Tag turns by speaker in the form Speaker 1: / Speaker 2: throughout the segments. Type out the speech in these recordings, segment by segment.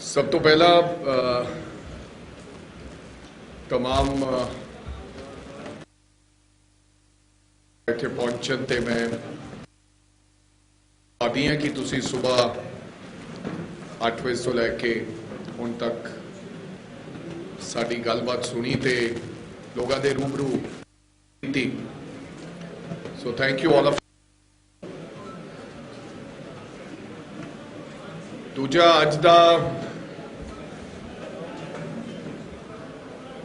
Speaker 1: सब तो पहला तमाम इत्थे पहुंचन ते मैं आदी हाँ कि तुसी सुबह 8 बजे तो लैके हुण तक साडी गलबात सुनी ते लोगों के रूबरू की। So thank you all of. दूजा अज दा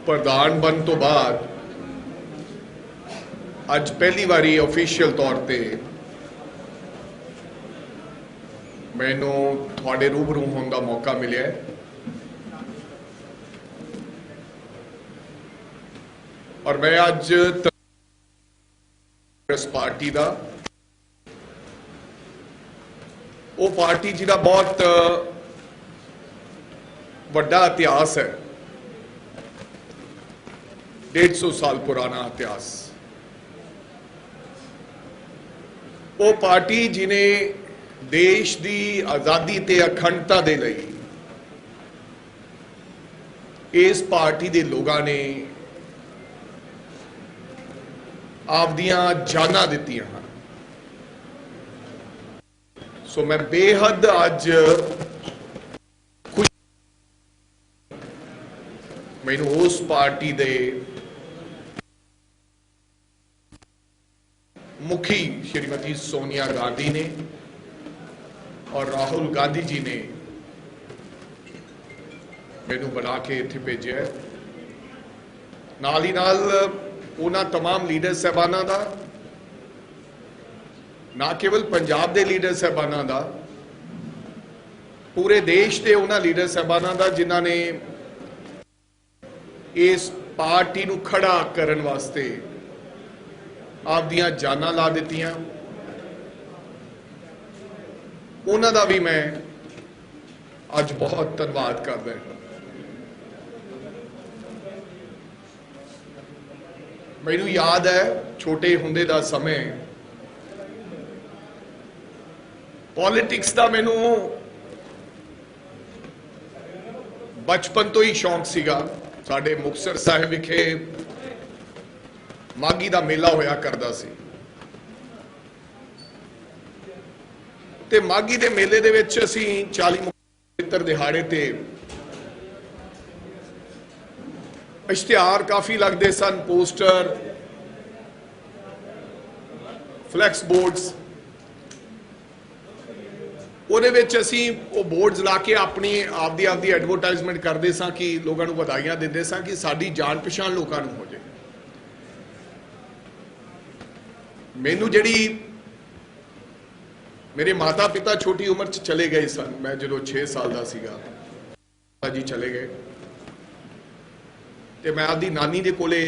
Speaker 1: प्रधान बन तो बाद अज पहली बारी ऑफिशियल तौर पर मैनू थोड़े रूबरू होने का मौका मिले। और मैं अज पार्टी का वो पार्टी जिहदा बहुत वड्डा इतिहास है, 150 साल पुराना इतिहास। वो पार्टी जिन्हें देश की आज़ादी ते अखंडता दे लई इस पार्टी के लोगों ने आपदियां जाना दित्तियां हैं। सो मैं बेहद अज खुश मैनू उस पार्टी दे मुखी श्रीमती सोनिया गांधी ने और राहुल गांधी जी ने मैनू बना के इत्थे भेजे। नाल ही नाल उन्हां तमाम लीडर साहबाना का, ना केवल पंजाब के लीडर साहबाना का, पूरे देश के उन्हां लीडर साहबाना का जिन्हां ने इस पार्टी नूं खड़ा करन वास्ते आपदियां जानां ला दित्तियां। उन्हां दा भी मैं अज बहुत धन्नवाद करदा हां। मैनू याद है छोटे हुंदे दा समय पॉलिटिक्स का मैनू बचपन तो ही शौक सीगा। साडे मुक्तसर साहिब विखे माघी का मेला होया करदा सी ते माघी के मेले दे विच असीं 40 पवित्र दिहाड़े ते इश्तिहार काफ़ी लगते सन, पोस्टर, फ्लैक्स बोर्ड्स। ਉਹਦੇ ਵਿੱਚ ਅਸੀਂ ਉਹ ਬੋਰਡਸ ਲਾ ਕੇ ਆਪਣੀ ਆਪਦੀ ਐਡਵਰਟਾਈਜ਼ਮੈਂਟ ਕਰਦੇ ਸਾਂ ਕਿ ਲੋਕਾਂ ਨੂੰ ਵਧਾਈਆਂ ਦਿੰਦੇ ਸਾਂ ਕਿ ਸਾਡੀ ਜਾਣ ਪਛਾਣ ਲੋਕਾਂ ਨੂੰ ਹੋ ਜਾਏ। ਮੈਨੂੰ ਜਿਹੜੀ ਮੇਰੇ ਮਾਤਾ ਪਿਤਾ ਛੋਟੀ ਉਮਰ 'ਚ ਚਲੇ ਗਏ ਸਨ, ਮੈਂ ਜਦੋਂ 6 ਸਾਲ ਦਾ ਸੀਗਾ ਜੀ ਚਲੇ ਗਏ ਤੇ ਮੈਂ ਆਪਦੀ ਨਾਨੀ ਦੇ ਕੋਲੇ,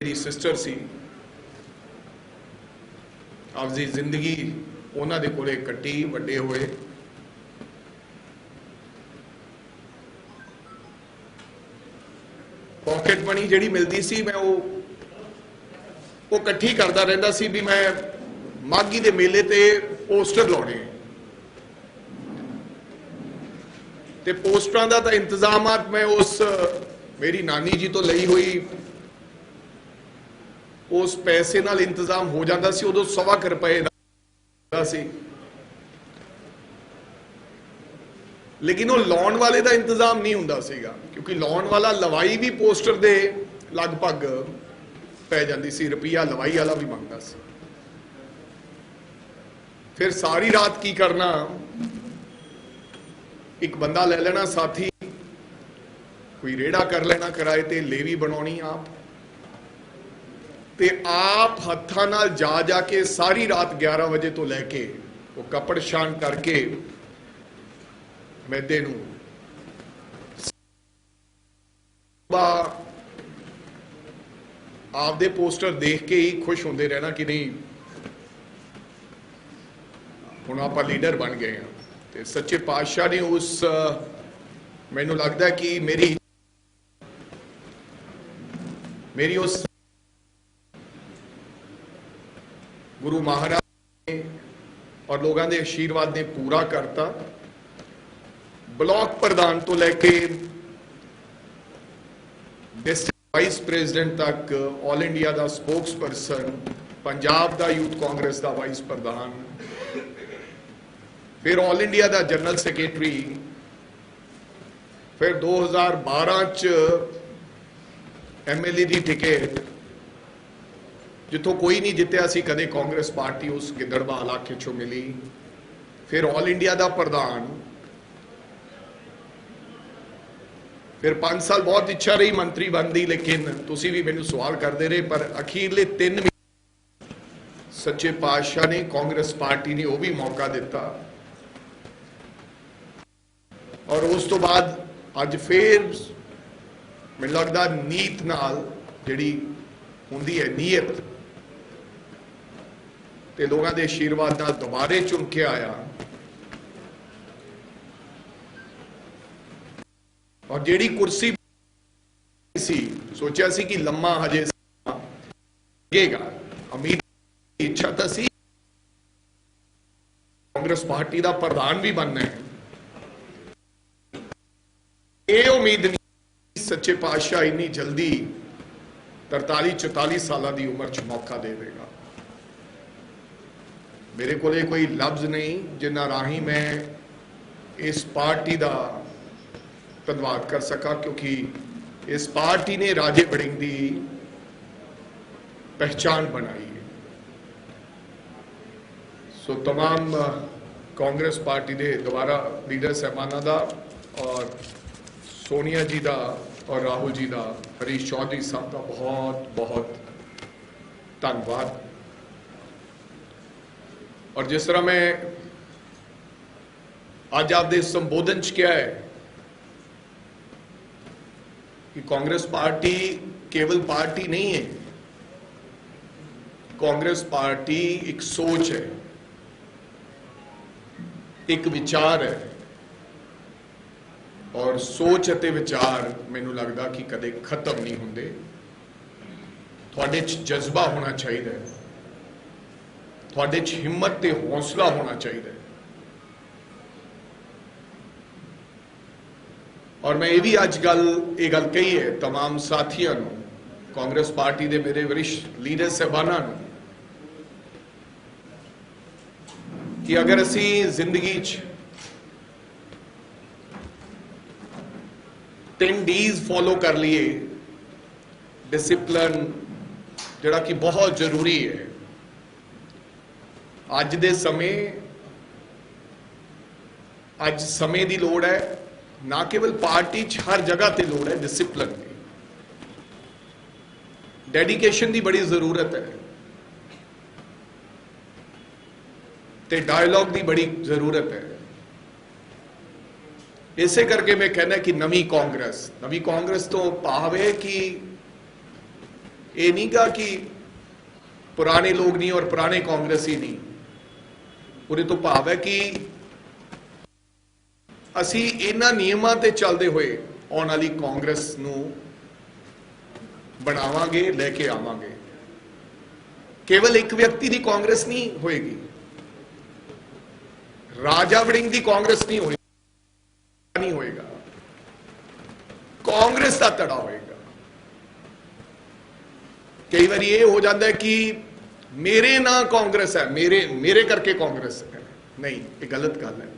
Speaker 1: ਮੇਰੀ ਸਿਸਟਰ ਸੀ, ਆਪਦੀ ਜ਼ਿੰਦਗੀ ਉਹਨਾਂ ਦੇ ਕੋਲੇ ਕੱਟੀ, ਵੱਡੇ ਹੋਏ। ਪੌਕਟ ਮਨੀ ਜਿਹੜੀ ਮਿਲਦੀ ਸੀ ਮੈਂ ਉਹ ਇਕੱਠੀ ਕਰਦਾ ਰਹਿੰਦਾ ਸੀ ਵੀ ਮੈਂ ਮਾਘੀ ਦੇ ਮੇਲੇ ਤੇ ਪੋਸਟਰ ਲਾਉਣੇ ਤੇ ਪੋਸਟਰਾਂ ਦਾ ਤਾਂ ਇੰਤਜ਼ਾਮਾਤ ਮੈਂ ਉਸ ਮੇਰੀ ਨਾਨੀ ਜੀ ਤੋਂ ਲਈ ਹੋਈ ਉਸ ਪੈਸੇ ਨਾਲ ਇੰਤਜ਼ਾਮ ਹੋ ਜਾਂਦਾ ਸੀ। ਉਦੋਂ ₹1.25 ਰੁਪਏ सी, लेकिन वो लाउण वाले का इंतजाम नहीं हुंदा सीगा क्योंकि लाउण वाला लवाई भी पोस्टर दे लगभग पै जाती सी, रुपया लवाई वाला भी मंगता सी। फिर सारी रात की करना, एक बंदा ले लेना साथी, कोई रेड़ा कर लेना किराए ते, लेवी बनानी आप ते आप हत्थां नाल जा के सारी रात 11 बजे तो लैके वो कपड़ शान करके मैदे नूं आपदे पोस्टर देख के ही खुश होंदे रहना कि नहीं हुण आपां लीडर बन गए हैं। ते सच्चे पातशाह ने उस मैनूं लगदा कि मेरी उस गुरु महाराज ने और लोगों के आशीर्वाद ने पूरा करता ब्लॉक प्रधान तो लैके डिस्ट्रिक्ट वाइस प्रेजिडेंट तक, ऑल इंडिया का स्पोक्स परसन, पंजाब का यूथ कांग्रेस का वाइस प्रधान, फिर ऑल इंडिया का जनरल सैकटरी, फिर 2012 च MLA की टिकट जिथों कोई नहीं जितया सी कदे कांग्रेस पार्टी उस गिद्दड़वा इलाके चों मिली, फिर ऑल इंडिया का प्रधान, फिर 5 साल बहुत इच्छा रही मंत्री बनती, लेकिन तुसी भी मैनू सवाल करते रहे, पर अखीरले 3 महीने सच्चे पातशाह ने, कांग्रेस पार्टी ने वह भी मौका दिता, और उस तो बाद अज फिर मैं लगता नीत नाल जिहड़ी हुंदी है नीयत ते लोगों के आशीर्वाद नाल दोबारे चुन के आया, और जिहड़ी कुर्सी सी सोचा सी कि लम्मा हजे लगेगा, उम्मीद इच्छा तो सी कांग्रेस पार्टी का प्रधान भी बनना है, ये उम्मीद नहीं सच्चे पातशाह इन्नी जल्दी 43-44 साल की उम्र च मौका देगा। मेरे को कोई लफ्ज नहीं जिन्ना राही मैं इस पार्टी का धन्यवाद कर सका, क्योंकि इस पार्टी ने राजे वड़िंग की पहचान बनाई है। सो तमाम कांग्रेस पार्टी के दोबारा लीडर साहबाना का और सोनिया जी का और राहुल जी का, हरीश चौधरी साहब का बहुत बहुत धन्यवाद। और जिस तरह मैं आज आपके संबोधन च क्या है कि कांग्रेस पार्टी केवल पार्टी नहीं है, कांग्रेस पार्टी एक सोच है, एक विचार है, और सोच अते विचार मैनू लगता कि कदे खत्म नहीं होंदे। थोड़े जज्बा होना चाहिए, थोड़े हिम्मत ते हौसला होना चाहिए। और मैं ये भी अज ये गल कही है तमाम साथियों को, कांग्रेस पार्टी के मेरे वरिष्ठ लीडर साहबाना कि अगर असी जिंदगी 10 Ds फॉलो कर लिए, डिसिप्लिन जिहड़ा कि बहुत जरूरी है अज दे समय, अज समय की लोड़ है, ना केवल पार्टी हर जगह ते लोड़ है डिसिप्लिन की, डेडिकेशन की बड़ी जरूरत है, ते डायलॉग की बड़ी जरूरत है। इसे करके मैं कहना कि नवी कांग्रेस तो भाव है कि ये नहीं कहा कि पुराने लोग नहीं और पुराने कांग्रेस ही नहीं, पूरे तो भाव है कि असी इन्हां नियमां ते चलते हुए आने वाली कांग्रेस नूं बनावांगे, लेके आवांगे। केवल एक व्यक्ति की कांग्रेस नहीं होएगी, राजा वड़िंग की कांग्रेस नहीं होएगी, नहीं होएगा, कांग्रेस का तड़ा होएगा। कई बार ये हो जाता है कि मेरे ना कांग्रेस है, मेरे करके कांग्रेस है, नहीं, ये गलत गल है।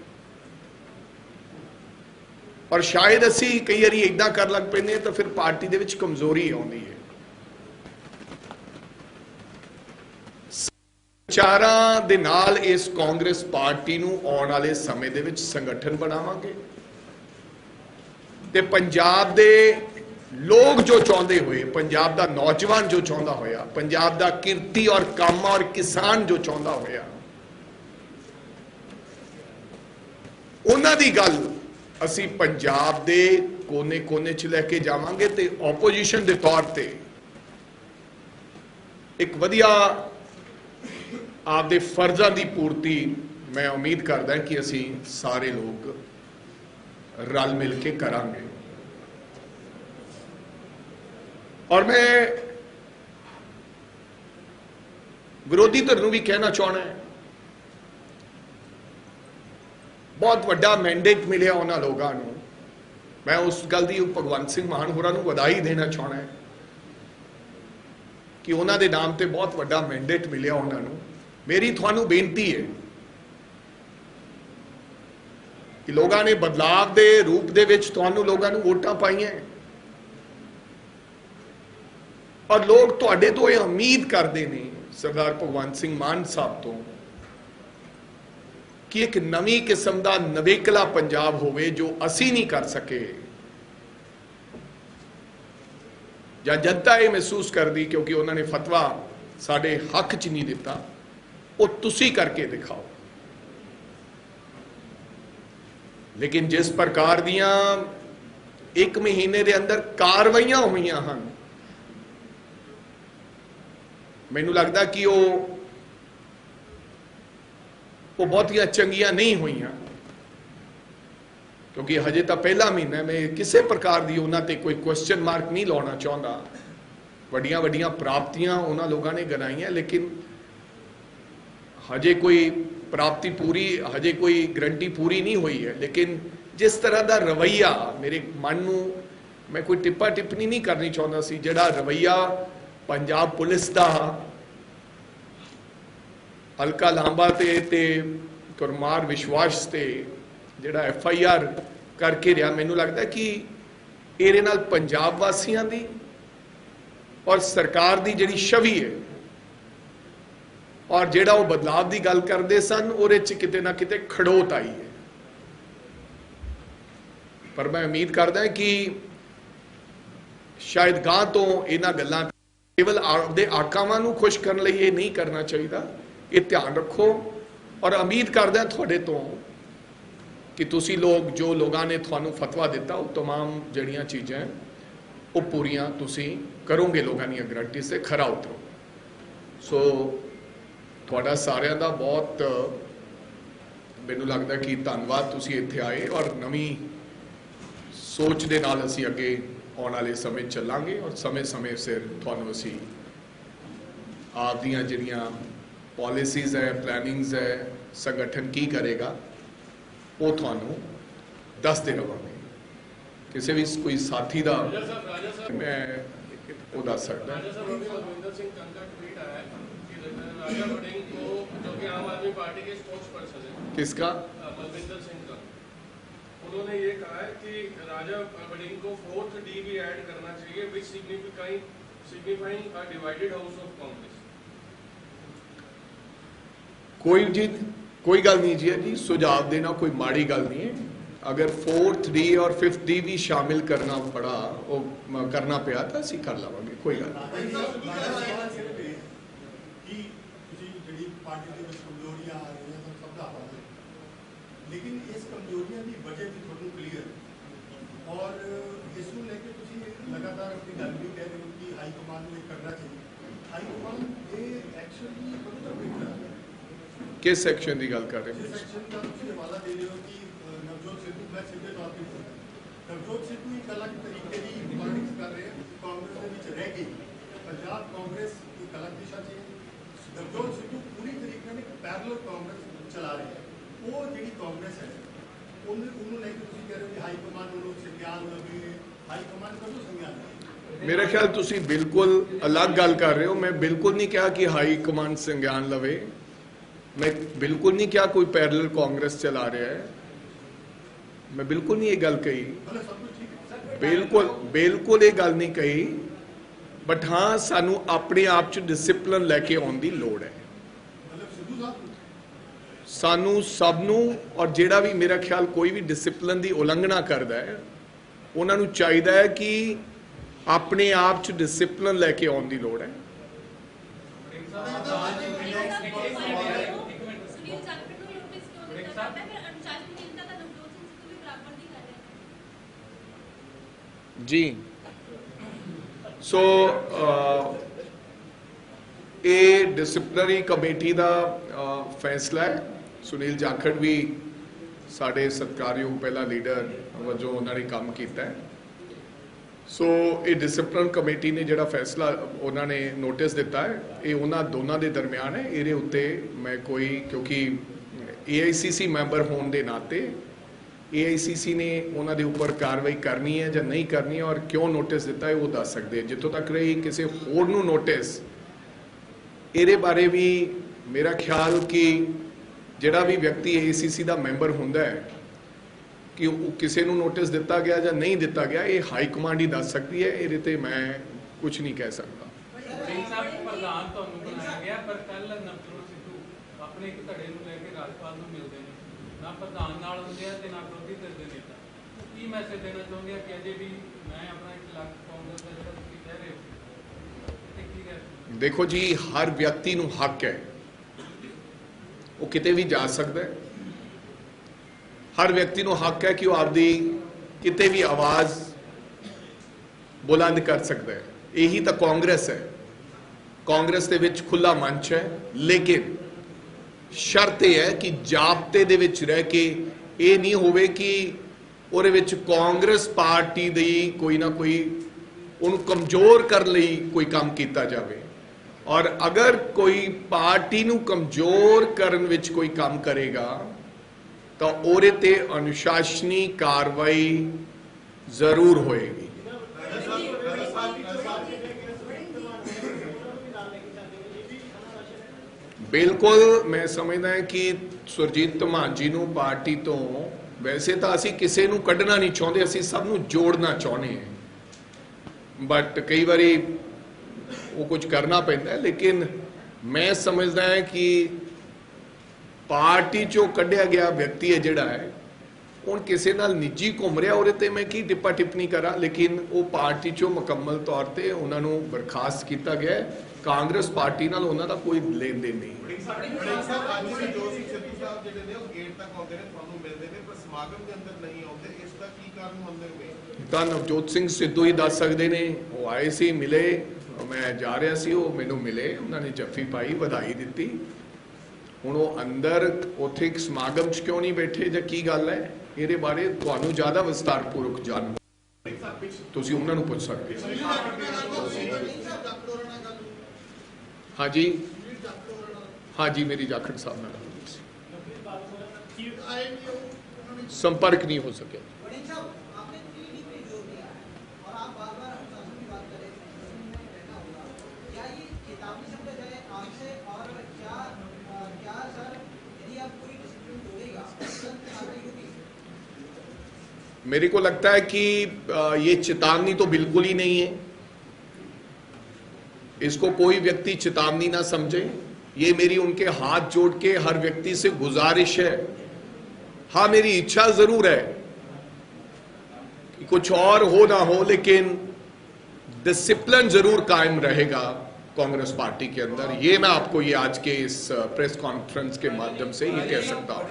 Speaker 1: और शायद असी कई बार इदा कर लग पैंदे तो फिर पार्टी दे विच कमजोरी आउंदी है। विचारां दे नाल इस कांग्रेस पार्टी नूं आउण वाले समय दे विच संगठन बनावांगे, ते पंजाब दे लोग जो चाहते हुए, पंजाब दा नौजवान जो चाहता होया, पंजाब दा किरती और काम और किसान जो चाहता होया, उन्हां दी गल असी पंजाब दे कोने कोने च लैके जावांगे, ते ओपोजिशन दे तौर ते एक वधिया आपदे फर्जां दी पूर्ति मैं उम्मीद करदा कि असी सारे लोग रल मिल के करांगे। और मैं विरोधी धਿਰ ਨੂੰ भी कहना चाहना है बहुत वड्डा मैंडेट मिले उन्होंने लोगों को। मैं उस गल की भगवंत सिंह मान होरां नूं वधाई देना चाहना है कि उन्होंने नाम से बहुत वड्डा मैंडेट मिले उन्होंने। मेरी थानू बेनती है कि लोगों ने बदलाव के रूप दे विच तुहानू लोगों को वोटां पाईयां और लोग तुहाडे तो ये उम्मीद करते हैं सरदार भगवंत सिंह मान साहब तो कि एक नवी किस्म का नवेकला पंजाब होवे जो असी नहीं कर सके या जनता ये महसूस कर दी क्योंकि उन्होंने फतवा साडे हक च नहीं दिता, वो तुसी करके दिखाओ। लेकिन जिस प्रकार दियां एक महीने के अंदर कार्रवाइयां हुई हैं, मैनू लगता कि वो बहुत ही चंगियां नहीं हुई, क्योंकि हजे तो पहला महीना मैं किसी प्रकार की उन्होंने कोई क्वेश्चन मार्क नहीं लाना चाहता। वड्डियां वड्डियां प्राप्तियां उन्होंने लोगों ने गिनाइयां, लेकिन हजे कोई प्राप्ति पूरी, हजे कोई गारंटी पूरी नहीं हुई है। लेकिन जिस तरह का रवैया मेरे मन नूं, मैं कोई टिप्पा टिप्पणी नहीं करनी चाहता सी, जिहड़ा रवैया पंजाब पुलिस का हल्का लांबा ते कुरमार विश्वास से जिहड़ा FIR करके रहा, मैनू लगता कि इहदे नाल पंजाब वासियों की और सरकार की जिहड़ी छवि है और जिहड़ा वो बदलाव की गल करते सन, उहदे च किते ना किते खड़ोत आई है। पर मैं उम्मीद करदा कि शायद गांह तो इन्हां गल्लां केवल आपदे आकावां नूं खुश करन लई ये नहीं करना चाहिए। ये ध्यान रखो और उम्मीद करदा तुहाडे तो कि तुसी लोग जो लोगों ने थानू फतवा दिता वो तमाम जड़ियां चीज़ें वो पूरियां तुसी करोगे, लोगों की गारंटी से खरा उतरो। सो थोड़ा सारिਆਂ ਦਾ बहुत मैनू लगता कि धन्यवाद, तुसी इत्थे आए और नवी सोच दे नाल असी अगे आने वाले समय चलांगे और समय समय सिर थानू असी आप दियां जिहड़ियां पॉलिसीज़ है, प्लैनिंग्स है, संगठन की करेगा वो थानू दसते रहांगे। किसी भी कोई साथी का मैं वो दस सकता। किसका?
Speaker 2: बलविंदर सिंह का। उन्होंने ये कहा है कि राजा वड़िंग को 4th D भी ऐड करना चाहिए, which signifying a divided house of Congress.
Speaker 1: कोई गल नहीं जी, सुझाव देना कोई माड़ी गल नहीं है। अगर 4th D और 5th D भी शामिल करना पड़ा, वो करना पिया तो असी कर लवांगे, कोई गल
Speaker 3: लेकिन इस कमजोरियां की वजह भी थोड़ी क्लीयर और इस लेके तुसी लगातार अपनी गल भी कह रहे हो कि हाई कमान में करना चाहिए। हाई कमान ये एक्चुअली
Speaker 1: किस सेक्शन की गल कर रहे हो?
Speaker 3: सेक्शन का तुसी हवाला दे रहे हो कि नवजोत सिद्धू, मैं सीधे तौर पर नवजोत सिद्धू एक अलग तरीके की पॉलिटिक्स कर रहे हैं, कांग्रेस के बीच रह गई। पंजाब कांग्रेस एक अलग दिशा से, नवजोत सिद्धू पूरी तरीके से पैरेलल कांग्रेस चला रहे हैं। वो जी कांग्रेस है उन्होंने लेके तुम कह रहे हो कि हाई कमान संज्ञान लगे, हाई कमान कदों संज्ञान लगे?
Speaker 1: मेरा ख्याल तुसी बिल्कुल अलग गल कर रहे हो। मैं बिल्कुल नहीं कहा कि हाई कमान संज्ञान लवे, मैं बिल्कुल नहीं कहा कोई पैरेलल कांग्रेस चला रहा है, मैं बिल्कुल नहीं ये गल कही, बिल्कुल ये गल नहीं कही। बट हाँ, सानू अपने आप च डिसिपलिन लैके आने की लोड़ है, सानू सबनू। और जिहड़ा भी मेरा ख्याल कोई भी डिसिपलिन की उलंघना करता है, उन्होंने चाहिए है कि अपने आप च डिसिपलिन लैके आने की लोड़ है। जी सो ये डिसिपलिनरी कमेटी का फैसला है। सुनील जाखड़ भी साढ़े सत्कारयोग पहला लीडर वजों उन्होंने काम किया है। सो ये डिसिपलिन कमेटी ने जिहड़ा फैसला उन्होंने नोटिस दिता है, ये उन्होंने दोनों के दरम्यान है। ये उत्ते मैं कोई, क्योंकि AICC ਮੈਂਬਰ ਹੋਣ ਦੇ ਨਾਤੇ AICC ਨੇ ਉਹਨਾਂ ਦੇ ਉੱਪਰ ਕਾਰਵਾਈ ਕਰਨੀ ਹੈ ਜਾਂ ਨਹੀਂ ਕਰਨੀ ਹੈ ਔਰ ਕਿਉਂ ਨੋਟਿਸ ਦਿੱਤਾ ਹੈ ਉਹ ਦੱਸ ਸਕਦੇ। ਜਿੱਥੋਂ ਤੱਕ ਰਹੀ ਕਿਸੇ ਹੋਰ ਨੂੰ ਨੋਟਿਸ, ਇਹਦੇ ਬਾਰੇ ਵੀ ਮੇਰਾ ਖਿਆਲ ਕਿ ਜਿਹੜਾ ਵੀ ਵਿਅਕਤੀ AICC ਦਾ ਮੈਂਬਰ ਹੁੰਦਾ ਹੈ ਕਿ ਉਹ ਕਿਸੇ ਨੂੰ ਨੋਟਿਸ ਦਿੱਤਾ ਗਿਆ ਜਾਂ ਨਹੀਂ ਦਿੱਤਾ ਗਿਆ, ਇਹ ਹਾਈ ਕਮਾਂਡ ਹੀ ਦੱਸ ਸਕਦੀ ਹੈ। ਇਹਦੇ ਤੇ ਮੈਂ ਕੁਝ ਨਹੀਂ ਕਹਿ ਸਕਦਾ।
Speaker 4: ਪ੍ਰਧਾਨ ਤੁਹਾਨੂੰ ਬਣਾਇਆ ਗਿਆ, ਪਰ ਕੱਲ ਨਵਜੋਤ ਸਿੱਧੂ ਆਪਣੇ ਇੱਕ ਧੜੇ ਨੂੰ ਲੈ ਕੇ ਰਾਜਪਾਲ ਨੂੰ ਮਿਲਦੇ ਨੇ, ਨਾ ਪ੍ਰਧਾਨ ਨਾਲ ਹੁੰਦੇ ਆ ਤੇ ਨਾ ਵਿਰੋਧੀ ਧਿਰ ਦੇ ਨੇਤਾ। ਕੀ ਮੈਸੇਜ ਦੇਣਾ ਚਾਹੁੰਦੇ ਆ ਕਿ ਅਜੇ ਵੀ ਮੈਂ ਆਪਣਾ ਇੱਕ ਲੱਖ ਕਾਂਗਰਸ ਦਾ ਜਿਹੜਾ ਤੁਸੀਂ ਕਹਿ ਰਹੇ ਹੋ ਤੇ ਕੀ ਹੈ?
Speaker 1: ਦੇਖੋ ਜੀ, ਹਰ ਵਿਅਕਤੀ ਨੂੰ ਹੱਕ ਹੈ, ਉਹ ਕਿਤੇ ਵੀ ਜਾ ਸਕਦਾ ਹੈ। ਹਰ ਵਿਅਕਤੀ ਨੂੰ ਹੱਕ ਹੈ ਕਿ ਉਹ ਆਪਦੀ ਕਿਤੇ ਵੀ ਆਵਾਜ਼ ਬੁਲੰਦ ਕਰ ਸਕਦਾ ਹੈ। ਇਹੀ ਤਾਂ ਕਾਂਗਰਸ ਹੈ। ਕਾਂਗਰਸ ਦੇ ਵਿੱਚ ਖੁੱਲਾ ਮੰਚ ਹੈ, ਲੇਕਿਨ ਸ਼ਰਤ ਇਹ ਹੈ ਕਿ ਜਾਬਤੇ ਦੇ ਵਿੱਚ ਰਹਿ ਕੇ ਇਹ ਨਹੀਂ ਹੋਵੇ ਕਿ ਉਹਦੇ ਵਿੱਚ ਕਾਂਗਰਸ ਪਾਰਟੀ ਦੀ ਕੋਈ ਨਾ ਕੋਈ ਉਹਨੂੰ ਕਮਜ਼ੋਰ ਕਰਨ ਲਈ ਕੋਈ ਕੰਮ ਕੀਤਾ ਜਾਵੇ। ਔਰ ਅਗਰ ਕੋਈ ਪਾਰਟੀ ਨੂੰ ਕਮਜ਼ੋਰ ਕਰਨ ਵਿੱਚ ਕੋਈ ਕੰਮ ਕਰੇਗਾ ਤਾਂ ਉਹਦੇ ਤੇ ਅਨੁਸ਼ਾਸਨੀ ਕਾਰਵਾਈ ਜ਼ਰੂਰ ਹੋਏਗੀ। ਬਿਲਕੁਲ, ਮੈਂ ਸਮਝਦਾ ਹਾਂ ਕਿ ਸੁਰਜੀਤ ਧਮਾਨ ਜੀ ਨੂੰ ਪਾਰਟੀ ਤੋਂ, ਵੈਸੇ ਤਾਂ ਅਸੀਂ ਕਿਸੇ ਨੂੰ ਕੱਢਣਾ ਨਹੀਂ ਚਾਹੁੰਦੇ, ਅਸੀਂ ਸਭ ਨੂੰ ਜੋੜਨਾ ਚਾਹੁੰਦੇ ਹਾਂ, ਬਟ ਕਈ ਵਾਰੀ ਉਹ ਕੁਝ ਕਰਨਾ ਪੈਂਦਾ ਹੈ। ਲੇਕਿਨ ਮੈਂ ਸਮਝਦਾ ਹਾਂ ਕਿ ਪਾਰਟੀ ਚੋਂ ਕੱਢਿਆ ਗਿਆ ਵਿਅਕਤੀ ਹੈ ਜਿਹੜਾ ਹੈ, ਹੁਣ ਕਿਸੇ ਨਾਲ ਨਿੱਜੀ ਘੁੰਮ ਰਿਹਾ, ਉਹਦੇ ਤੇ ਮੈਂ ਕੀ ਟਿੱਪਾ ਟਿੱਪਣੀ ਕਰਾਂ, ਲੇਕਿਨ ਉਹ ਪਾਰਟੀ ਚੋਂ ਮੁਕੰਮਲ ਤੌਰ ਤੇ ਉਹਨਾਂ ਨੂੰ ਬਰਖਾਸਤ ਕੀਤਾ ਗਿਆ। ਕਾਂਗਰਸ ਪਾਰਟੀ ਨਾਲ ਉਹਨਾਂ ਦਾ ਕੋਈ ਲੈਣ ਦੇਣ ਨਹੀਂ। ਤਾਂ ਨਵਜੋਤ ਸਿੰਘ ਸਿੱਧੂ ਹੀ ਦੱਸ ਸਕਦੇ ਨੇ। ਉਹ ਆਏ ਸੀ, ਮਿਲੇ, ਮੈਂ ਜਾ ਰਿਹਾ ਸੀ, ਉਹ ਮੈਨੂੰ ਮਿਲੇ, ਉਹਨਾਂ ਨੇ ਜੱਫੀ ਪਾਈ, ਵਧਾਈ ਦਿੱਤੀ। ਹੁਣ ਉਹ ਅੰਦਰ ਉੱਥੇ ਇੱਕ ਸਮਾਗਮ 'ਚ ਕਿਉਂ ਨਹੀਂ ਬੈਠੇ ਜਾਂ ਕੀ ਗੱਲ ਹੈ, ਇਹਦੇ ਬਾਰੇ ਤੁਹਾਨੂੰ ਜ਼ਿਆਦਾ ਵਿਸਤਾਰਪੂਰਵਕ ਜਾਣੋ, ਤੁਸੀਂ ਉਹਨਾਂ ਨੂੰ ਪੁੱਛ ਸਕਦੇ ਹੋ। ਹਾਂਜੀ ਹਾਂਜੀ, ਮੇਰੀ ਜਾਖੜ ਸਾਹਿਬ ਨਾਲ ਸੰਪਰਕ ਨਹੀਂ ਹੋ ਸਕਿਆ। मेरे को लगता है कि ये चेतावनी तो बिल्कुल ही नहीं है, इसको कोई व्यक्ति चेतावनी ना समझे। ये मेरी उनके हाथ जोड़ के हर व्यक्ति से गुजारिश है। हाँ, मेरी इच्छा जरूर है कि कुछ और हो ना हो, लेकिन डिसिप्लिन जरूर कायम रहेगा कांग्रेस पार्टी के अंदर। ये मैं आपको ये आज के इस प्रेस कॉन्फ्रेंस के माध्यम से ये कह सकता हूँ।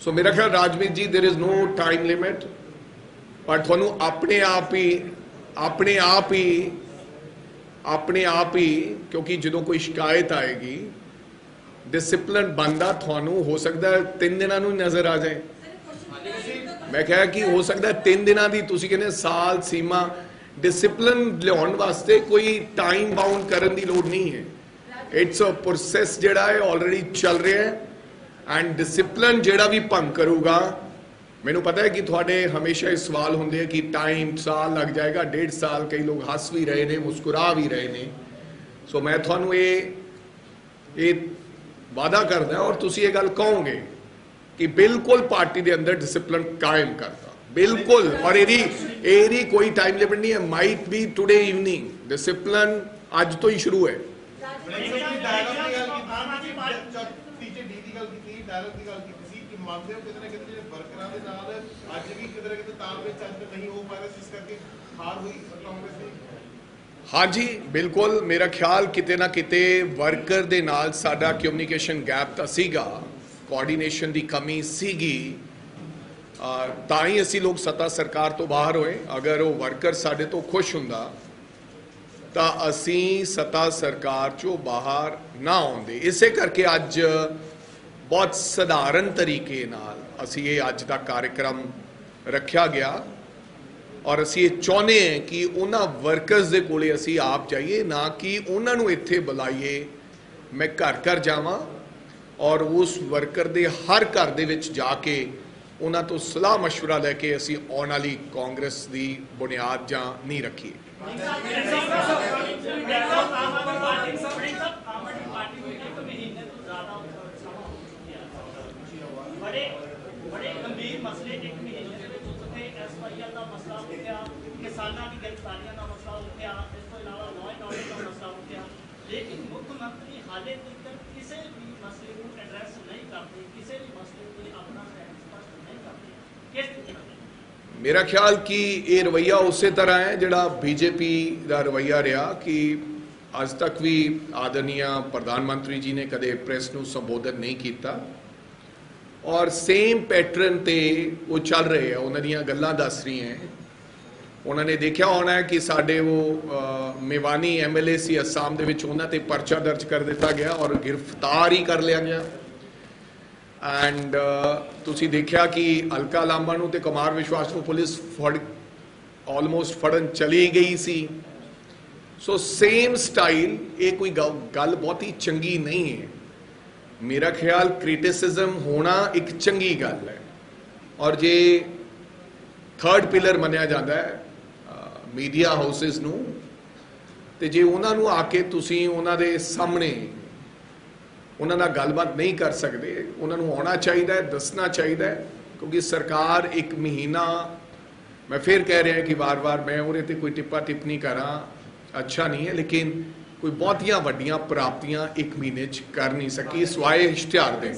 Speaker 1: सो मेरा ख्याल Rajmeet ji, there is no time limit, पर थानू अपने आप ही क्योंकि जो कोई शिकायत आएगी, डिसिप्लिन बनता थानू हो सकता है 3 दिनों में नजर आ जाए। मैं कहा कि हो सकता है 3 दिनों की, तुसी कहने साल सीमा। डिसिप्लिन लियाउण वास्ते कोई टाइम बाउंड करने की लोड़ नहीं है। इट्स अ प्रोसैस जिहड़ा है ऑलरेडी चल रहा है, एंड डिसिप्लिन जिहड़ा भी भंग करूगा, मैनू पता है कि थोड़े हमेशा ये सवाल होंगे हैं कि टाइम साल लग जाएगा, 1.5 साल, कई लोग हस भी रहे ने, मुस्कुरा भी रहे ने। सो मैं थानू ये वादा करदा और तुसी ये गल कहोगे कि बिल्कुल पार्टी के अंदर डिसिप्लिन कायम करता, बिल्कुल। और एरी कोई टाइम लिमिट नहीं है। Might be today evening, discipline अज तो ही शुरू है। हाँ जी, बिल्कुल। मेरा ख्याल किते ना किते वर्कर दे नाल साडा कम्युनिकेशन गैप तां सीगा, कोआर्डीनेशन की कमी सीगी, तां ही असी लोग सत्ता सरकार तो बाहर होए। अगर वो वर्कर साडे तो खुश हुंदा तां असी सत्ता सरकार चों बाहर ना आउंदे। इसे करके अज बहुत सधारण तरीके नाल असी ये अज दा कार्यक्रम रखा गया। ਔਰ ਅਸੀਂ ਇਹ ਚਾਹੁੰਦੇ ਹਾਂ ਕਿ ਉਹਨਾਂ ਵਰਕਰਸ ਦੇ ਕੋਲੇ ਅਸੀਂ ਆਪ ਜਾਈਏ, ਨਾ ਕਿ ਉਹਨਾਂ ਨੂੰ ਇੱਥੇ ਬੁਲਾਈਏ। ਮੈਂ ਘਰ ਘਰ ਜਾਵਾਂ ਔਰ ਉਸ ਵਰਕਰ ਦੇ ਹਰ ਘਰ ਦੇ ਵਿੱਚ ਜਾ ਕੇ ਉਹਨਾਂ ਤੋਂ ਸਲਾਹ ਮਸ਼ਵਰਾ ਲੈ ਕੇ ਅਸੀਂ ਆਉਣ ਵਾਲੀ ਕਾਂਗਰਸ ਦੀ ਬੁਨਿਆਦ ਜਾਂ ਨੀਂਹ ਰੱਖੀਏ।
Speaker 5: बड़े गंभीर मसले एक महीने ਦੇ ਵਿੱਚ ਉੱਥੇ ਐਸਵਾਈਐਲ ਦਾ ਮਸਲਾ ਉੱਠਿਆ, ਕਿਸਾਨਾਂ ਦੀ ਗ੍ਰਿਫਤਾਰੀਆਂ ਦਾ ਮਸਲਾ ਉੱਠਿਆ, ਇਸ ਤੋਂ ਇਲਾਵਾ ਲਾਅ ਐਂਡ ਆਰਡਰ ਦਾ ਮਸਲਾ ਉੱਠਿਆ, ਲੇਕਿਨ ਮੁੱਖ ਮੰਤਰੀ ਹਾਲੇ ਤੱਕ ਕਿਸੇ ਵੀ ਮਸਲੇ ਨੂੰ ਐਡਰੈਸ ਨਹੀਂ ਕਰਦੇ, ਕਿਸੇ ਵੀ ਮਸਲੇ ਤੇ ਆਪਣਾ ਸਟੈਂਡ ਸਪਸ਼ਟ ਨਹੀਂ ਕਰਦੇ। ਕਿਸ ਤਰੀਕੇ ਨਾਲ?
Speaker 1: ਮੇਰਾ ਖਿਆਲ ਕਿ ਇਹ ਰਵੱਈਆ ਉਸੇ ਤਰ੍ਹਾਂ ਹੈ ਜਿਹੜਾ ਬੀਜੇਪੀ ਦਾ ਰਵੱਈਆ ਰਿਹਾ ਕਿ ਅੱਜ ਤੱਕ ਵੀ ਆਦਰਨੀय ਪ੍ਰਧਾਨ ਮੰਤਰੀ ਜੀ ਨੇ ਕਦੇ ਪ੍ਰੈਸ ਨੂੰ ਸੰਬੋਧਨ ਨਹੀਂ ਕੀਤਾ ਔਰ ਸੇਮ ਪੈਟਰਨ ਤੇ ਉਹ ਚੱਲ ਰਹੇ ਆ, ਉਹਨਾਂ ਦੀਆਂ ਗੱਲਾਂ ਦੱਸ ਰਹੀਆਂ। ਉਹਨਾਂ ਨੇ ਦੇਖਿਆ ਹੋਣਾ ਹੈ ਕਿ ਸਾਡੇ ਉਹ ਮੇਵਾਨੀ ਐਮਐਲਏ ਸੀ ਅਸਾਮ ਦੇ ਵਿੱਚ, ਉਹਨਾਂ ਤੇ ਪਰਚਾ ਦਰਜ ਕਰ ਦਿੱਤਾ ਗਿਆ ਔਰ ਗ੍ਰਿਫਤਾਰ ਹੀ ਕਰ ਲਿਆ ਗਿਆ। ਐਂਡ ਤੁਸੀਂ ਦੇਖਿਆ ਕਿ ਹਲਕਾ ਲਾਂਬਾ ਨੂੰ ਤੇ ਕੁਮਾਰ ਵਿਸ਼ਵਾਸ ਨੂੰ ਪੁਲਿਸ ਆਲਮੋਸਟ ਫੜਨ ਚਲੀ ਗਈ ਸੀ। ਸੋ ਸੇਮ ਸਟਾਈਲ, ਇਹ ਕੋਈ ਗੱਲ ਬਹੁਤੀ ਚੰਗੀ ਨਹੀਂ ਹੈ। मेरा ख्याल क्रिटिसिज्म होना एक चंगी गल है और जे थर्ड पिलर मनिया जाता है मीडिया हाउसिस नूं ते जे उन्हां नूं आके तुसीं उन्हां दे सामने उन्हां नाल गलबात नहीं कर सकते, उन्हां नूं आउणा चाहिए, दसना चाहिए, क्योंकि सरकार एक महीना, मैं फिर कह रहा कि बार बार मैं उहदे ते कोई टिप्पा टिप्पणी करा अच्छा नहीं है, लेकिन कोई बहुतियां वड्डियां प्राप्तियां एक महीने च कर नहीं सकी सिवाय इश्तिहार दे।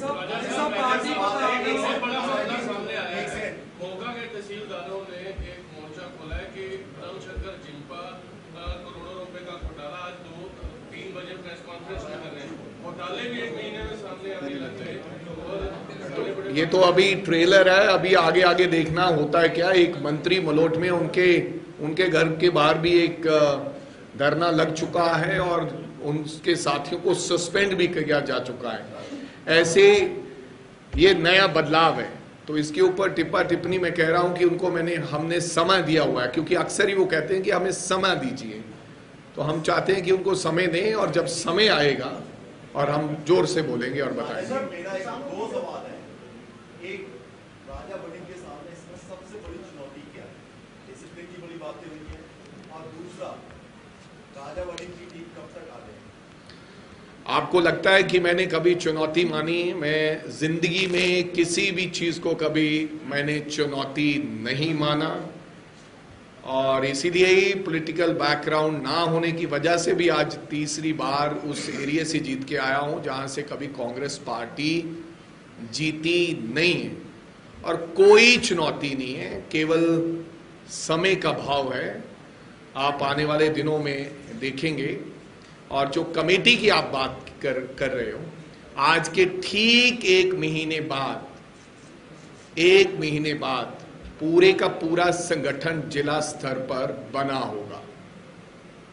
Speaker 1: ये तो अभी ट्रेलर है, अभी आगे आगे देखना होता है क्या। एक मंत्री मलोट में उनके घर के बाहर भी एक धरना लग चुका है और उनके साथियों को सस्पेंड भी किया जा चुका है। ऐसे ये नया बदलाव है, तो इसके ऊपर टिप्पा टिप्पणी मैं कह रहा हूं कि उनको हमने समय दिया हुआ है, क्योंकि अक्सर ही वो कहते हैं कि हमें समय दीजिए, तो हम चाहते हैं कि उनको समय दें और जब समय आएगा और हम जोर से बोलेंगे और बताएंगे।
Speaker 6: मेरा दो सवाल है। एक, राजा वड़िंग के सामने इसमें सबसे बड़ी चुनौती क्या है? डिसिप्लिन की बड़ी बातें हुई है, और दूसरा राजा वड़िंग की टीम कब तक आ जाएगी?
Speaker 1: आपको लगता है कि मैंने कभी चुनौती मानी? मैं जिंदगी में किसी भी चीज को कभी मैंने चुनौती नहीं माना, और इसीलिए ही पॉलिटिकल बैकग्राउंड ना होने की वजह से भी आज तीसरी बार उस एरिया से जीत के आया हूं जहां से कभी कांग्रेस पार्टी जीती नहीं है। और कोई चुनौती नहीं है, केवल समय का भाव है। आप आने वाले दिनों में देखेंगे। और जो कमेटी की आप बात कर रहे हो, आज के ठीक एक महीने बाद पूरे का पूरा संगठन जिला स्तर पर बना होगा,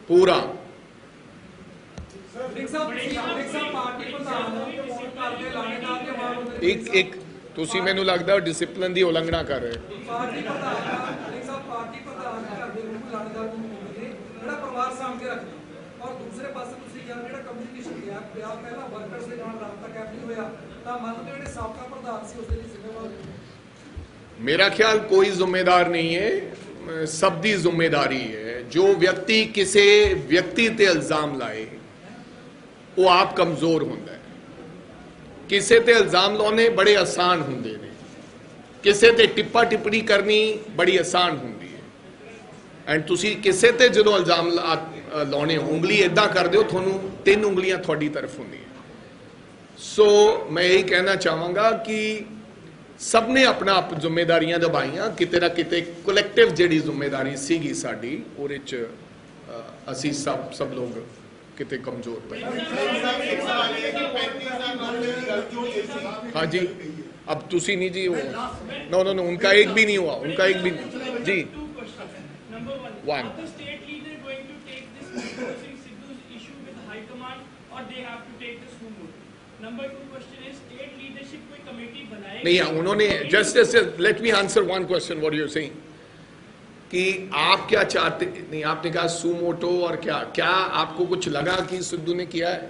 Speaker 1: पूरा। एक तुसी मैनू लगता डिसिप्लिन की उलंघना कर रहे
Speaker 7: और दूसरे पासे ਤੁਸੀਂ ਕਿਹਾ ਜਿਹੜਾ ਕਮਿਊਨੀਕੇਸ਼ਨ ਗੈਪ ਪਿਆ ਪਹਿਲਾਂ ਵਰਕਰਸ ਦੇ ਨਾਲ ਰਾਬਤਾ ਕੈਪ ਨਹੀਂ ਹੋਇਆ ਤਾਂ ਮੰਨਦੇ ਹੋ ਜਿਹੜੇ ਸਾਬਕਾ ਪ੍ਰਧਾਨ ਸੀ ਉਸ ਦੇ ਲਈ ਜ਼ਿੰਮੇਵਾਰ?
Speaker 1: मेरा ख्याल कोई जिम्मेदार नहीं है, सब दी जिम्मेदारी है। जो व्यक्ति किसी व्यक्ति ते इल्जाम लाए वो आप कमजोर होंदा है। किसी ते इल्जाम लाने बड़े आसान होंदे ने, किसी ते टिप्पा टिप्पणी करनी बड़ी आसान होंदी है। एंड तुसी किसी ते जो इल्जाम लाने उंगली इदा कर दो, थोनू 3 उंगलियां थोड़ी तरफ होंदी है। सो मैं यही कहना चाहवागा कि सबने अपना जिम्मेदारियां निभाइयां, किते ना किते कलैक्टिव जिहड़ी जिम्मेदारी सीगी साडी ओहदे च असी सब लोग किते कमजोर पए। हाँ जी, अब तुसी नहीं जी हुआ, नो नो नो, उनका एक भी नहीं हुआ, उनका एक भी नहीं जी। One. नहीं, उन्होंने just let me answer one question what you are saying. कि आप क्या चाहते, नहीं आपने कहा सुमोटो और क्या क्या आपको कुछ लगा कि सिद्धू ने किया है?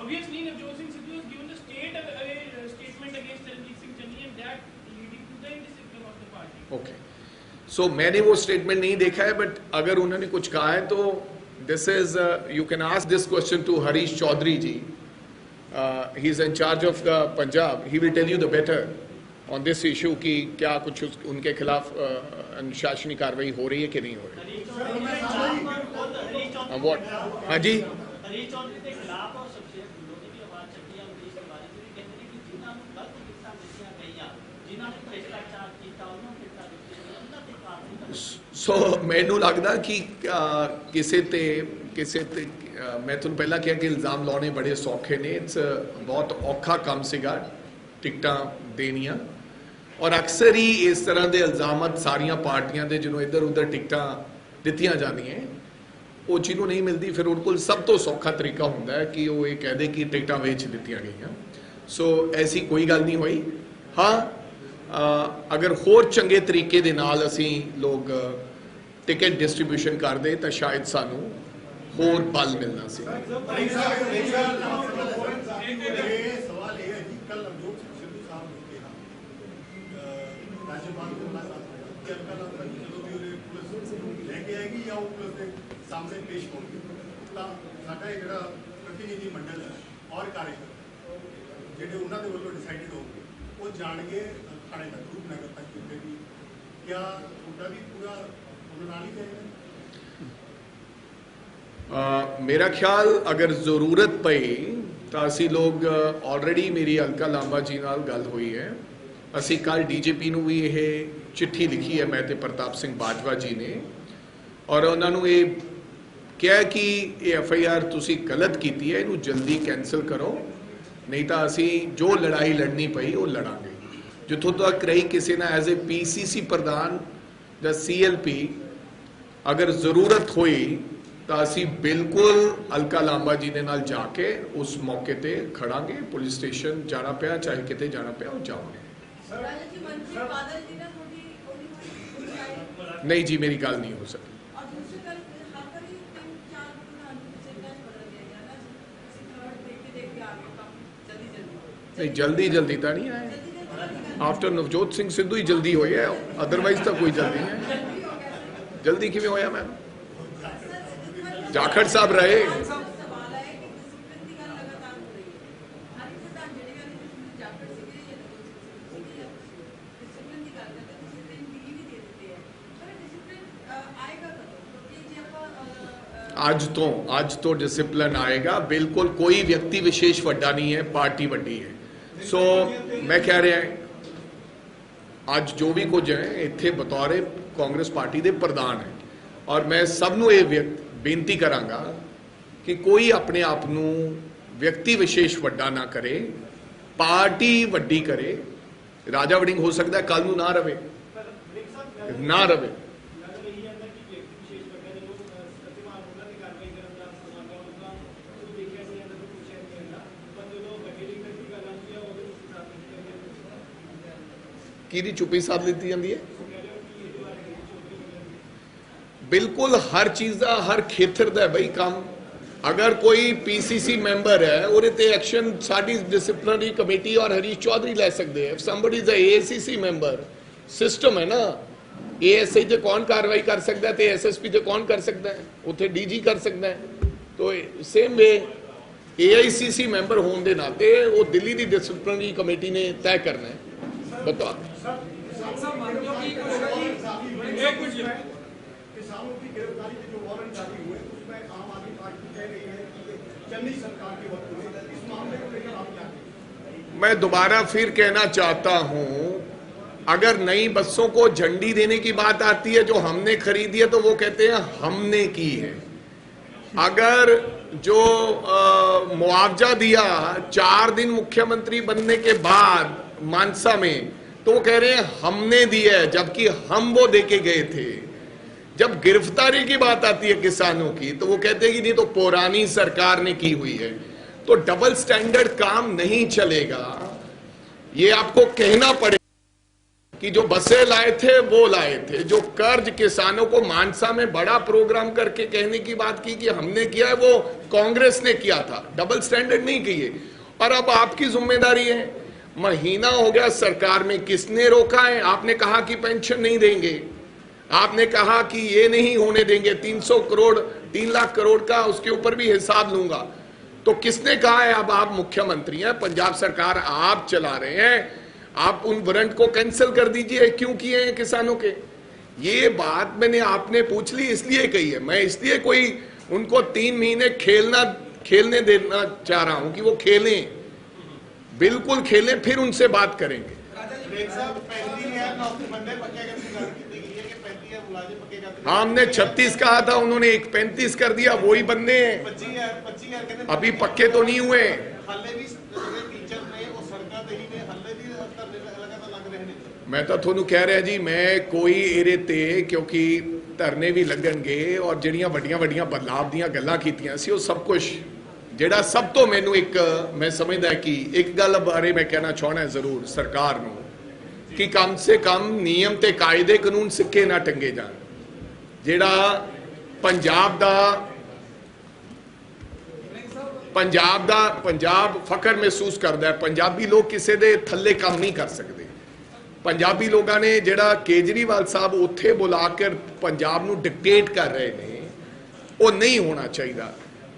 Speaker 5: Obviously, Navjot Singh Sidhu has given a statement against Ranjit Singh Channi, and that leading to the indiscipline of the party.
Speaker 1: Okay, so मैंने वो स्टेटमेंट नहीं देखा है, बट अगर उन्होंने कुछ कहा है तो this is, you can ask this question to Harish Chaudhary ji, he is in charge of the Punjab, he will tell you the better on this issue कि क्या कुछ उनके खिलाफ अनुशासनिक कार्रवाई हो रही है कि नहीं हो रही है। व्हाट? हाँ जी,
Speaker 5: हरीश चौधरी के खिलाफ और शख्सियत विरोधी की आवाज चकी है अमरीश तिवारी जी भी कहते हैं कि जिन्होंने गलत दिशा नीतियां कही, जिन्होंने भ्रष्टाचार किया उन्होंने कितना उन्होंने ते कानून
Speaker 1: सो मैनू लगदा कि ਕਿਸੇ ਤੇ मैं ਤੁਹਾਨੂੰ ਪਹਿਲਾਂ ਕਿਹਾ ਕਿ ਇਲਜ਼ਾਮ ਲਾਉਣੇ ਬੜੇ ਸੌਖੇ ਨੇ, ਇਟਸ ਬਹੁਤ ਔਖਾ ਕੰਮ ਸੀਗਾ ਟਿਕਟਾਂ ਦੇਣੀਆਂ, ਔਰ ਅਕਸਰ ਹੀ ਇਸ ਤਰ੍ਹਾਂ ਦੇ ਇਲਜ਼ਾਮਤ ਸਾਰੀਆਂ ਪਾਰਟੀਆਂ ਦੇ ਜਦੋਂ ਇੱਧਰ ਉੱਧਰ ਟਿਕਟਾਂ ਦਿੱਤੀਆਂ ਜਾਂਦੀਆਂ ਉਹ ਜਿਹਨੂੰ ਨਹੀਂ ਮਿਲਦੀ ਫਿਰ ਉਹਦੇ ਕੋਲ ਸਭ ਤੋਂ ਸੌਖਾ ਤਰੀਕਾ ਹੁੰਦਾ ਹੈ ਕਿ ਉਹ ਇਹ ਕਹਿ ਦੇ ਕਿ ਟਿਕਟਾਂ ਵੇਚ ਦਿੱਤੀਆਂ ਗਈਆਂ। ਸੋ ਐਸੀ ਕੋਈ ਗੱਲ ਨਹੀਂ ਹੋਈ। ਹਾਂ, ਅਗਰ ਹੋਰ ਚੰਗੇ ਤਰੀਕੇ ਦੇ ਨਾਲ ਅਸੀਂ ਲੋਕ ਟਿਕਟ ਡਿਸਟ੍ਰੀਬਿਊਸ਼ਨ ਕਰਦੇ ਤਾਂ ਸ਼ਾਇਦ ਸਾਨੂੰ ਹੋਰ ਬਲ ਮਿਲਣਾ ਸੀ।
Speaker 3: सवाल ये है कि कल नवजोत सिंह सिद्धू साहब ने कहा राज्यपाल को मुलाकात कि अनका लगता है जो भी उन्हें पुलिस लेके आएगी या वो पुलिस के सामने पेश होगी, तो साडा ਜਿਹੜਾ प्रतिनिधि मंडल है और कार्यकर्ता ਜਿਹੜੇ ਉਹਨਾਂ ਦੇ ਵੱਲੋਂ डिसाइडेड ਹੋਣਗੇ ਉਹ ਜਾਣਗੇ ਥਾਣੇ ਤੱਕ ਰੂਪਨਗਰ ਤੱਕ ਕਿ क्या ਤੁਹਾਡਾ ਵੀ ਪੂਰਾ ਉਹਨਾਂ ਨਾਲ ਹੀ ਜਾਏਗਾ?
Speaker 1: मेरा ख्याल अगर ज़रूरत पई तो असी लोग ऑलरेडी मेरी हल्का लांबा जी नाल गल हुई है, असी कल DGP नूं भी यह चिट्ठी लिखी है मैं ते प्रताप सिंह बाजवा जी ने, और उन्होंने ये कहा कि ये FIR तुसी गलत की है, इनू जल्दी कैंसल करो, नहीं तो असी जो लड़ाई लड़नी पई वो लड़ांगे। जिथों तक रही किसी ने एज ए PCC प्रधान या CLP अगर ज़रूरत हुई तो असी बिल्कुल हल्का लांबा जी ने नाल जाके उस मौके ते खड़ांगे, पुलिस स्टेशन जाना पिया चाहे किते जाना पिया जाओगे। नहीं जी, मेरी गल नहीं हो सकी। नहीं जल्दी जल्दी तो नहीं आए, आफ्टर नवजोत सिंह सिद्धू ही जल्दी हुई है, अदरवाइज तो कोई जल्दी नहीं है। जल्दी किवें होया मैम? जाखड़ साहब रहे, आज तो डिसिप्लिन आएगा बिल्कुल, कोई व्यक्ति विशेष वड्डा नहीं है, पार्टी वड्डी है। सो मैं कह रहा है आज जो भी कुछ है इत्थे बतौर कांग्रेस पार्टी के प्रधान है, और मैं सबनों ये बेनती करांगा कि कोई अपने आप नूं व्यक्ति विशेष वड्डा ना करे, पार्टी वड्डी करे। राजा वड़िंग हो सकता है कल नूं ना रवे, ना रवे। किहदी चुप्पी साध लीती जाती है? बिल्कुल हर चीज़ का हर खेतर का बई काम। अगर कोई PCC मैंबर है और एक्शन साडी डिसिप्लिनरी कमेटी और हरीश चौधरी ले सकते हैं। Somebody is AACC member, system है ना, ASI से कौन कार्रवाई कर सकता है, तो SSP से कौन कर सकता है, उत्थे DG कर सकता है। तो सेम वे AICC मैंबर होने के नाते वो दिल्ली की डिसिप्लिनरी कमेटी ने तय करना है। बताओ
Speaker 3: किसानों की गिरफ्तारी के जो वारंट जारी हुए उसमें आम आदमी पार्टी कह रही है कि चन्नी सरकार के वक्त में इस मामले को लेकर आप क्या कहेंगे?
Speaker 1: मैं दोबारा फिर कहना चाहता हूं, अगर नई बसों को झंडी देने की बात आती है जो हमने खरीदी है तो वो कहते हैं हमने की है। अगर जो मुआवजा दिया 4 दिन मुख्यमंत्री बनने के बाद मानसा में, तो वो कह रहे हैं हमने दिया है, जबकि हम वो देके गए थे। जब गिरफ्तारी की बात आती है किसानों की तो वो कहते हैं कि नहीं तो पुरानी सरकार ने की हुई है। तो डबल स्टैंडर्ड काम नहीं चलेगा, ये आपको कहना पड़ेगा कि जो बसें लाए थे वो लाए थे, जो कर्ज किसानों को मानसा में बड़ा प्रोग्राम करके कहने की बात की कि हमने किया है वो कांग्रेस ने किया था, डबल स्टैंडर्ड नहीं किए। और अब आपकी जिम्मेदारी है, महीना हो गया सरकार में, किसने रोका है? आपने कहा कि पेंशन नहीं देंगे, आपने कहा कि ये नहीं होने देंगे, 300 करोड़ 3 लाख करोड़ का उसके ऊपर भी हिसाब लूंगा। तो किसने कहा है? अब आप मुख्यमंत्री हैं, पंजाब सरकार आप चला रहे हैं, आप उन वारंट को कैंसिल कर दीजिए। क्यों किए हैं किसानों के? ये बात मैंने आपने पूछ ली इसलिए कही है, मैं इसलिए कोई उनको 3 महीने खेलने देना चाह रहा हूं कि वो खेलें, बिल्कुल खेलें, फिर उनसे बात करेंगे। हाँ, हमने 36 कहा था, उन्होंने 35 कर दिया, वही बंदे हैं, अभी पक्के तो नहीं हुए। मैं तो थोनू कह रहा जी, मैं कोई ਇਹਦੇ ਤੇ क्योंकि ਧਰਨੇ भी लगणगे और ਜਿਹੜੀਆਂ ਵੱਡੀਆਂ ਬਦਲਾਵ ਦੀਆਂ ਗੱਲਾਂ ਕੀਤੀਆਂ ਸੀ ਉਹ ਸਭ ਕੁਝ ਜਿਹੜਾ ਸਭ ਤੋਂ ਮੈਨੂੰ ਇੱਕ मैं समझदा कि एक गल बारे मैं कहना चाहना जरूर सरकार ਨੂੰ कि कम से कम नियम ते कायदे कानून सिक्के ना टंगे जान। ਜਿਹੜਾ पंजाब फखर महसूस करता है, पंजाबी लोग किसी दे थल्ले काम नहीं कर सकते। पंजाबी लोगों ने जिहड़ा केजरीवाल साहब उत्थे बुलाकर पंजाब नूं डिकटेट कर रहे हैं वो नहीं होना चाहिए।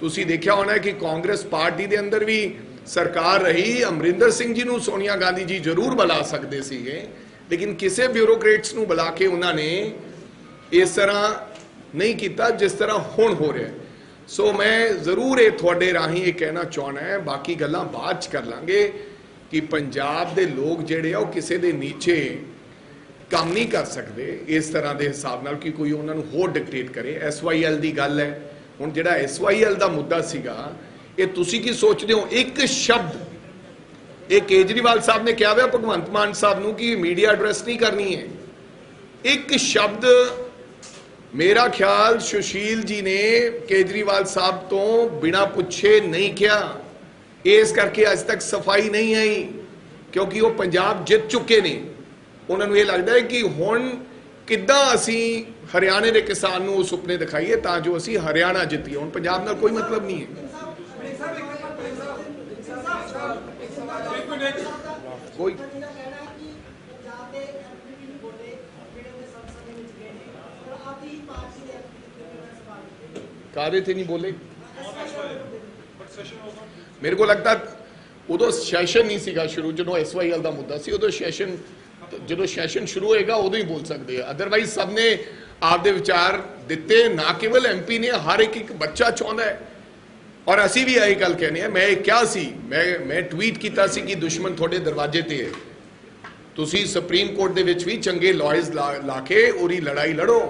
Speaker 1: तुसीं देखिया होना कि कांग्रेस पार्टी दे अंदर भी सरकार रही, अमरिंदर सिंह जी नूं सोनिया गांधी जी जरूर बुला सकते सीगे, लेकिन किसी ब्यूरोक्रेट्स नूं बुला के उन्होंने इस तरह नहीं किया जिस तरह हुण हो रहा है। सो मैं जरूर ये थोड़े राही ये कहना चाहना है, बाकी गल्लां बाद च कर लांगे कि पंजाब दे लोग जिहड़े आ किसी दे नीचे काम नहीं कर सकते इस तरह के हिसाब नाल कि कोई उन्होंने होर डिकटेट करे। SYL की गल है, हुण जिहड़ा SYL का मुद्दा सीगा, ये तुसीं की सोचते हो? एक शब्द ये केजरीवाल साहब ने कहा हुआ भगवंत मान साहब नूं कि मीडिया एड्रैस नहीं करनी है, एक शब्द मेरा ख्याल सुशील जी ने केजरीवाल साहब तो बिना पूछे नहीं किया, इस करके अज तक सफाई नहीं आई, क्योंकि वो पंजाब जित चुके ने। उन्होंने ये लगता है कि हुण किद्दां असी हरियाणे के किसान नूं सुपने दिखाइए तां जो असी हरियाणा जितीए। हुण पंजाब नाल कोई मतलब नहीं है। कोई कारे थे नहीं बोले, मेरे को लगता उदो सैशन नहीं सीगा शुरू, जो SYL का मुद्दा सी, उदो सैशन जो सैशन शुरू होएगा उदो ही बोल सकते हैं। अदरवाइज सबने आपदे विचार दिते, ना केवल MP ने, हर एक बच्चा चाहता है। और असी भी यही गल कहने, मैं क्या सी, मैं ट्वीट किया सी कि दुश्मन थोड़े दरवाजे ते है, तुसी सुप्रीम कोर्ट दे विच भी चंगे लॉयर्स ला के उरी लड़ाई लड़ो।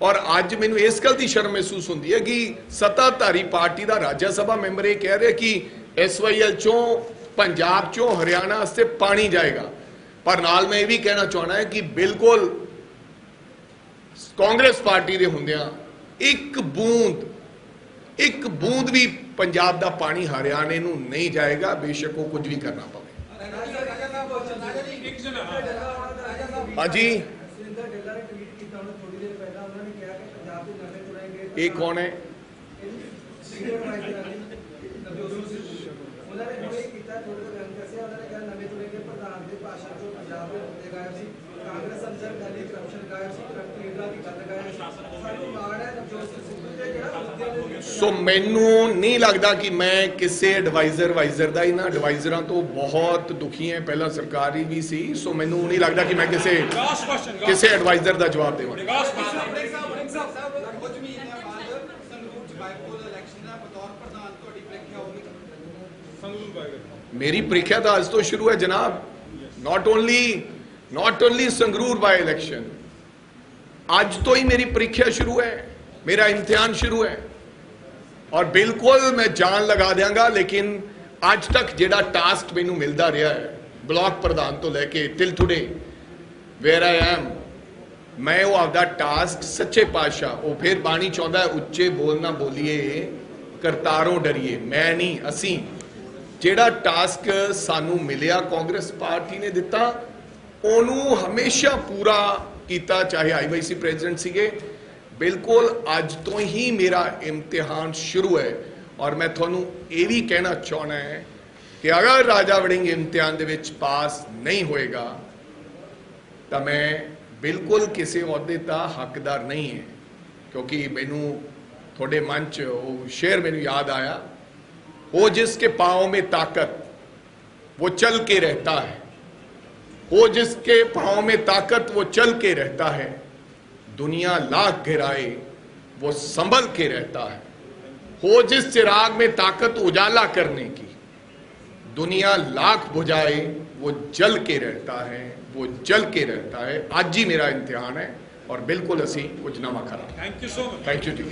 Speaker 1: और अज मैनू इस गल की शर्म महसूस होती है कि सत्ताधारी पार्टी का राज्य सभा मैंबर ये कह रहे कि SYL चों पंजाब चों हरियाणा वास्ते पानी जाएगा, पर नाल मैं ये भी कहना चाहना है कि बिल्कुल कांग्रेस पार्टी के हुंदियां एक बूंद भी पंजाब का पानी हरियाणे नूं नहीं जाएगा, बेशक वो कुछ भी करना पवे। हाँ जी, ये कौन है? सो मैनू नहीं लगता कि मैं किसी एडवाइजर का ही ना, एडवाइजर तो बहुत दुखी है, पहला सरकारी भी सी, सो मैनू नहीं लगता कि मैं किसी एडवाइजर का जवाब देवां। मेरी प्रीख्या तो आज तो शुरू है जनाब, not only Sangrur by election, आज तो ही मेरी प्रीख्या शुरू है, मेरा इम्तिहान शुरू है। और बिल्कुल मैं जान लगा देंगा, लेकिन आज तक जिहड़ा टास्क मैनू मिलता रहा है ब्लॉक प्रधान तो लैके till today where I am, मैं वो आपदा टास्क सच्चे पातशाह, वो फिर बाणी चाहता है उच्चे बोलना बोलिए करतारों डरिए, मैं नहीं, असी जिहड़ा टास्क सानू मिलिया कांग्रेस पार्टी ने दिता ਉਹਨੂੰ ਹਮੇਸ਼ਾ ਪੂਰਾ ਕੀਤਾ, ਚਾਹੇ IYC ਪ੍ਰੈਜ਼ੀਡੈਂਟ ਸੀਗੇ। ਬਿਲਕੁਲ ਅੱਜ ਤੋਂ ਹੀ ਮੇਰਾ ਇਮਤਿਹਾਨ ਸ਼ੁਰੂ ਹੈ ਔਰ ਮੈਂ ਤੁਹਾਨੂੰ ਇਹ ਵੀ ਕਹਿਣਾ ਚਾਹੁੰਦਾ ਹੈ ਕਿ ਅਗਰ ਰਾਜਾ ਵੜਿੰਗ ਇਮਤਿਹਾਨ ਦੇ ਵਿੱਚ ਪਾਸ ਨਹੀਂ ਹੋਏਗਾ ਤਾਂ ਮੈਂ ਬਿਲਕੁਲ ਕਿਸੇ ਅਹੁਦੇ ਦਾ ਹੱਕਦਾਰ ਨਹੀਂ ਹੈ। ਕਿਉਂਕਿ ਮੈਨੂੰ थोड़े मन च वो शेर मेनू याद आया, वो जिसके पाँव में ताकत वो चल के रहता है, वो जिसके पाँव में ताकत वो चल के रहता है, दुनिया लाख गिराए वो संभल के रहता है, वो जिस चिराग में ताकत उजाला करने की दुनिया लाख बुझाए वो जल के रहता है, वो जल के रहता है। आज ही मेरा इम्तिहान है और बिल्कुल असी कुछ नवा करा।
Speaker 8: Thank you so much.
Speaker 1: Thank you ji.